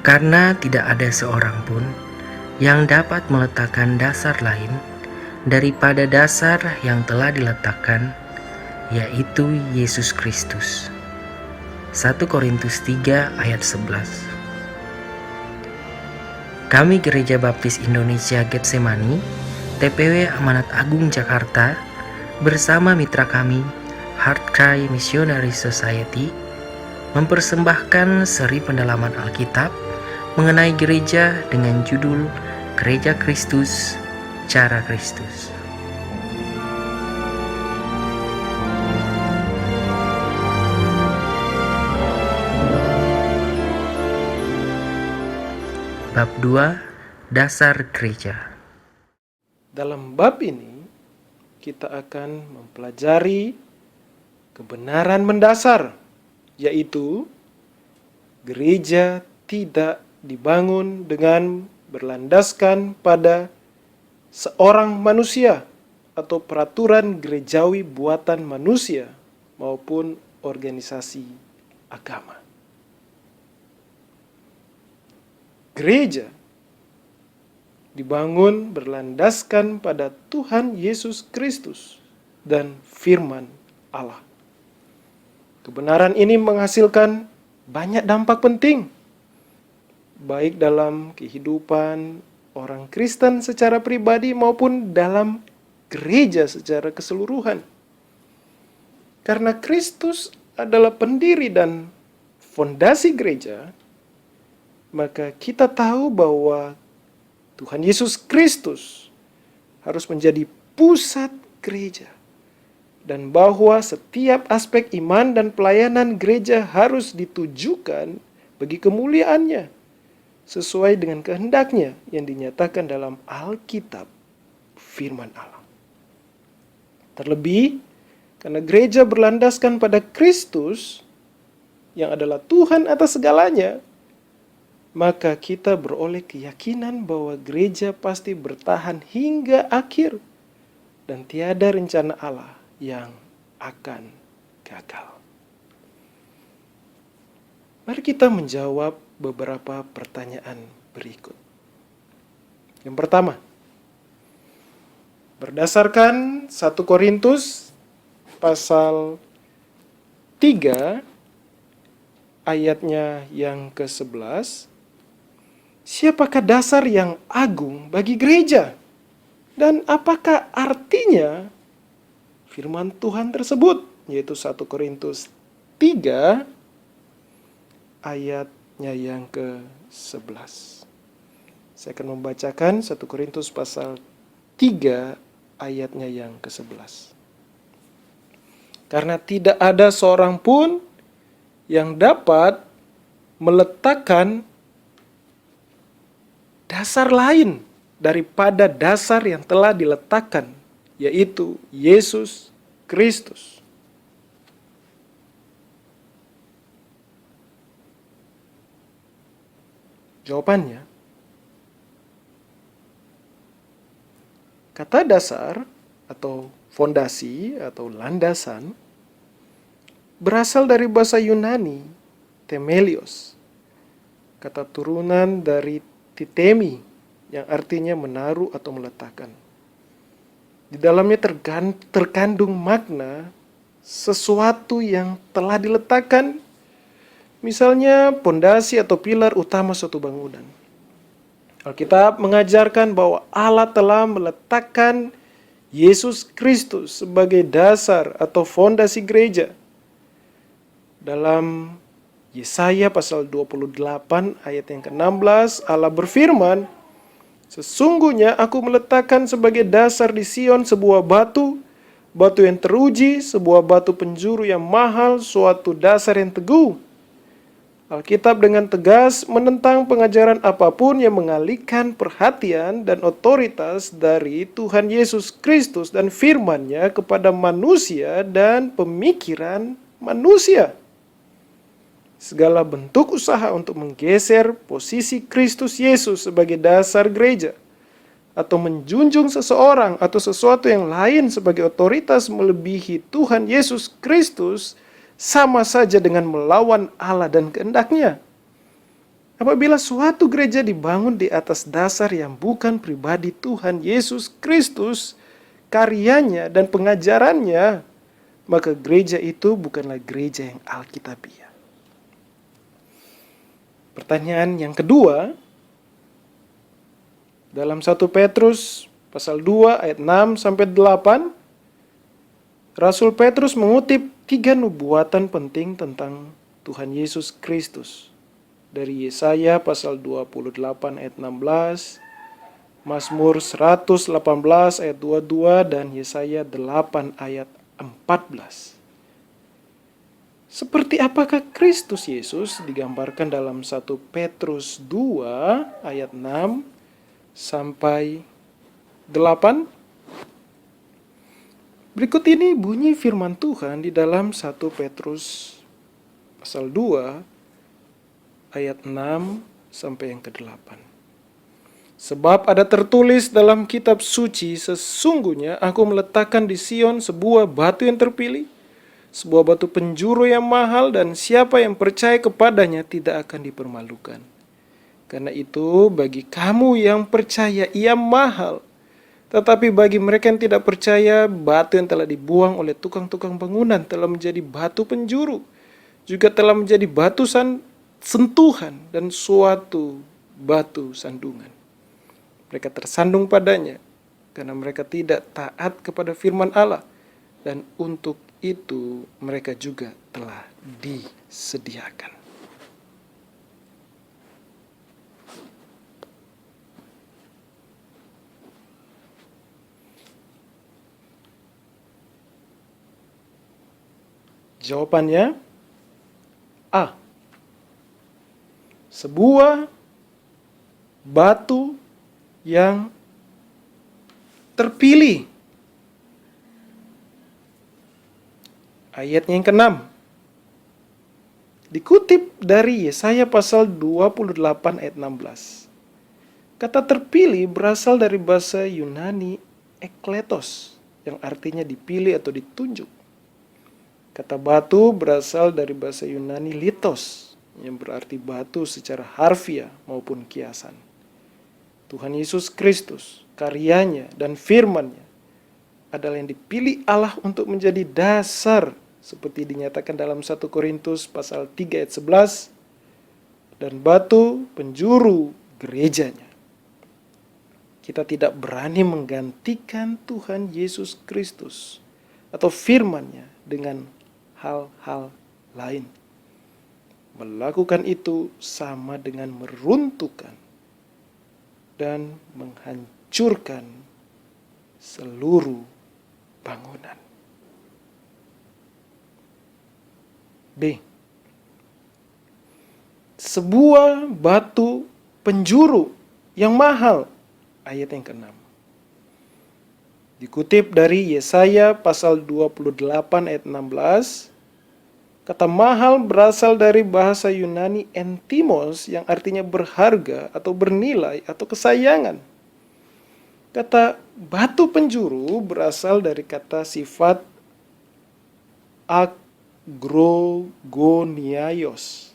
Karena tidak ada seorang pun yang dapat meletakkan dasar lain daripada dasar yang telah diletakkan, yaitu Yesus Kristus. 1 Korintus 3 ayat 11. Kami Gereja Baptis Indonesia Getsemani, TPW Amanat Agung Jakarta, bersama mitra kami, Heart Cry Missionary Society, mempersembahkan seri pendalaman Alkitab mengenai gereja dengan judul Gereja Kristus, Cara Kristus. Bab 2, Dasar Gereja. Dalam bab ini, kita akan mempelajari kebenaran mendasar, yaitu gereja tidak dibangun dengan berlandaskan pada seorang manusia atau peraturan gerejawi buatan manusia maupun organisasi agama. Gereja dibangun berlandaskan pada Tuhan Yesus Kristus dan firman Allah. Kebenaran ini menghasilkan banyak dampak penting, baik dalam kehidupan orang Kristen secara pribadi maupun dalam gereja secara keseluruhan. Karena Kristus adalah pendiri dan fondasi gereja, maka kita tahu bahwa Tuhan Yesus Kristus harus menjadi pusat gereja, dan bahwa setiap aspek iman dan pelayanan gereja harus ditujukan bagi kemuliaannya, sesuai dengan kehendaknya yang dinyatakan dalam Alkitab, firman Allah. Terlebih, karena gereja berlandaskan pada Kristus, yang adalah Tuhan atas segalanya, maka kita beroleh keyakinan bahwa gereja pasti bertahan hingga akhir dan tiada rencana Allah yang akan gagal. Mari kita menjawab beberapa pertanyaan berikut. Yang pertama, berdasarkan 1 Korintus pasal 3 ayatnya yang ke-11, siapakah dasar yang agung bagi gereja? Dan apakah artinya firman Tuhan tersebut? Yaitu 1 Korintus 3 ayatnya yang ke-11. Saya akan membacakan 1 Korintus pasal 3 ayatnya yang ke-11. Karena tidak ada seorang pun yang dapat meletakkan dasar lain daripada dasar yang telah diletakkan, yaitu Yesus Kristus. Jawabannya, kata dasar atau fondasi atau landasan berasal dari bahasa Yunani temelios, kata turunan dari titemi, yang artinya menaruh atau meletakkan. Di dalamnya terkandung makna sesuatu yang telah diletakkan, misalnya pondasi atau pilar utama suatu bangunan. Alkitab mengajarkan bahwa Allah telah meletakkan Yesus Kristus sebagai dasar atau fondasi gereja. Dalam Yesaya pasal 28 ayat yang ke-16, Allah berfirman, "Sesungguhnya aku meletakkan sebagai dasar di Sion sebuah batu, batu yang teruji, sebuah batu penjuru yang mahal, suatu dasar yang teguh." Alkitab dengan tegas menentang pengajaran apapun yang mengalihkan perhatian dan otoritas dari Tuhan Yesus Kristus dan firman-Nya kepada manusia dan pemikiran manusia. Segala bentuk usaha untuk menggeser posisi Kristus Yesus sebagai dasar gereja, atau menjunjung seseorang atau sesuatu yang lain sebagai otoritas melebihi Tuhan Yesus Kristus, sama saja dengan melawan Allah dan kehendak-Nya. Apabila suatu gereja dibangun di atas dasar yang bukan pribadi Tuhan Yesus Kristus, karyanya dan pengajarannya, maka gereja itu bukanlah gereja yang alkitabiah. Pertanyaan yang kedua, dalam 1 Petrus pasal 2 ayat 6 sampai 8, Rasul Petrus mengutip 3 nubuatan penting tentang Tuhan Yesus Kristus. Dari Yesaya pasal 28 ayat 16, Mazmur 118 ayat 22, dan Yesaya 8 ayat 14. Seperti apakah Kristus Yesus digambarkan dalam 1 Petrus 2 ayat 6 sampai 8? Berikut ini bunyi firman Tuhan di dalam 1 Petrus pasal 2 ayat 6 sampai yang ke-8. Sebab ada tertulis dalam kitab suci, sesungguhnya aku meletakkan di Sion sebuah batu yang terpilih, sebuah batu penjuru yang mahal, dan siapa yang percaya kepadanya tidak akan dipermalukan. Karena itu bagi kamu yang percaya ia mahal, tetapi bagi mereka yang tidak percaya, batu yang telah dibuang oleh tukang-tukang bangunan telah menjadi batu penjuru, juga telah menjadi batu sentuhan dan suatu batu sandungan. Mereka tersandung padanya karena mereka tidak taat kepada firman Allah, dan untuk itu mereka juga telah disediakan. Jawabannya A. Sebuah batu yang terpilih. Ayatnya yang ke-6 dikutip dari Yesaya pasal 28 ayat 16. Kata terpilih berasal dari bahasa Yunani ekletos, yang artinya dipilih atau ditunjuk. Kata batu berasal dari bahasa Yunani litos, yang berarti batu secara harfiah maupun kiasan. Tuhan Yesus Kristus, karyanya dan firman-Nya adalah yang dipilih Allah untuk menjadi dasar, seperti dinyatakan dalam 1 Korintus pasal 3 ayat 11, dan batu penjuru gerejanya. Kita tidak berani menggantikan Tuhan Yesus Kristus atau firman-Nya dengan hal-hal lain. Melakukan itu sama dengan meruntuhkan dan menghancurkan seluruh bangunan. B. Sebuah batu penjuru yang mahal. Ayat yang ke-6. Dikutip dari Yesaya pasal 28 ayat 16. Kata mahal berasal dari bahasa Yunani entimos, yang artinya berharga atau bernilai atau kesayangan. Kata batu penjuru berasal dari kata sifat agrogoniaios.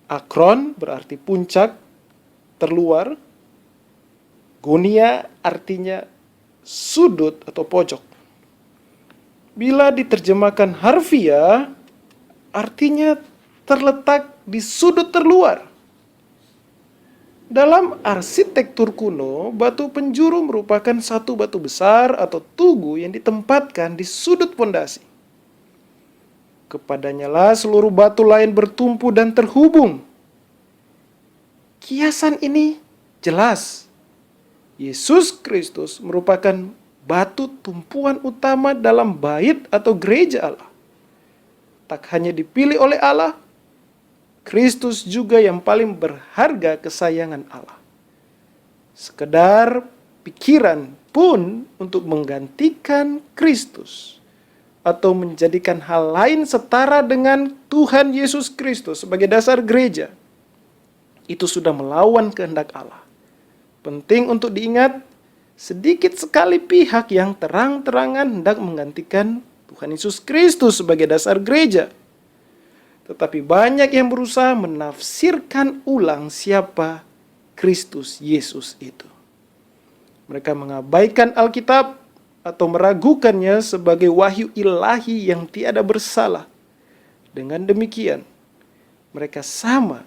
Akron berarti puncak, terluar. Gonia artinya sudut atau pojok. Bila diterjemahkan harfiah, artinya terletak di sudut terluar. Dalam arsitektur kuno, batu penjuru merupakan satu batu besar atau tugu yang ditempatkan di sudut pondasi. Kepadanya lah seluruh batu lain bertumpu dan terhubung. Kiasan ini jelas. Yesus Kristus merupakan batu tumpuan utama dalam bait atau gereja Allah. Tak hanya dipilih oleh Allah, Kristus juga yang paling berharga kesayangan Allah. Sekedar pikiran pun untuk menggantikan Kristus atau menjadikan hal lain setara dengan Tuhan Yesus Kristus sebagai dasar gereja, itu sudah melawan kehendak Allah. Penting untuk diingat, sedikit sekali pihak yang terang-terangan hendak menggantikan Tuhan Yesus Kristus sebagai dasar gereja. Tetapi banyak yang berusaha menafsirkan ulang siapa Kristus Yesus itu. Mereka mengabaikan Alkitab atau meragukannya sebagai wahyu ilahi yang tiada bersalah. Dengan demikian, mereka sama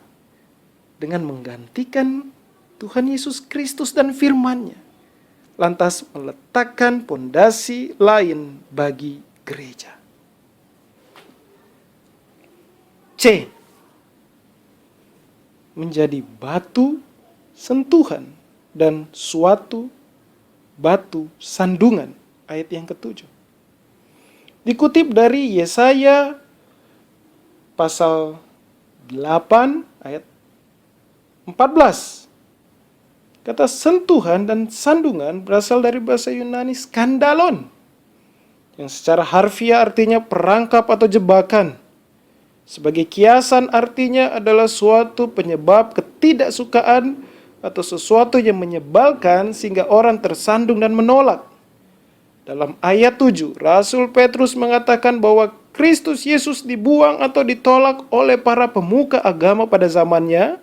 dengan menggantikan Tuhan Yesus Kristus dan firman-Nya, lantas meletakkan pondasi lain bagi gereja. C. Menjadi batu sentuhan dan suatu batu sandungan. Ayat yang ke-7. Dikutip dari Yesaya pasal 8 ayat 14. Kata sentuhan dan sandungan berasal dari bahasa Yunani skandalon, yang secara harfiah artinya perangkap atau jebakan. Sebagai kiasan artinya adalah suatu penyebab ketidaksukaan atau sesuatu yang menyebalkan sehingga orang tersandung dan menolak. Dalam ayat 7, Rasul Petrus mengatakan bahwa Kristus Yesus dibuang atau ditolak oleh para pemuka agama pada zamannya,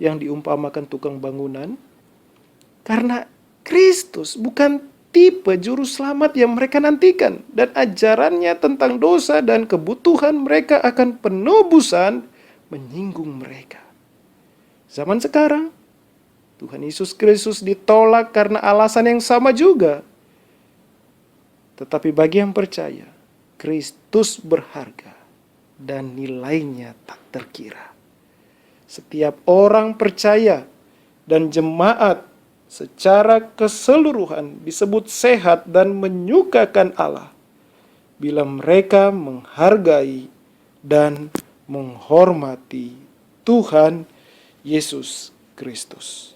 yang diumpamakan tukang bangunan, karena Kristus bukan tipe juru selamat yang mereka nantikan, dan ajarannya tentang dosa dan kebutuhan mereka akan penebusan menyinggung mereka. Zaman sekarang, Tuhan Yesus Kristus ditolak karena alasan yang sama juga. Tetapi bagi yang percaya, Kristus berharga dan nilainya tak terkira. Setiap orang percaya dan jemaat secara keseluruhan disebut sehat dan menyukakan Allah bila mereka menghargai dan menghormati Tuhan Yesus Kristus.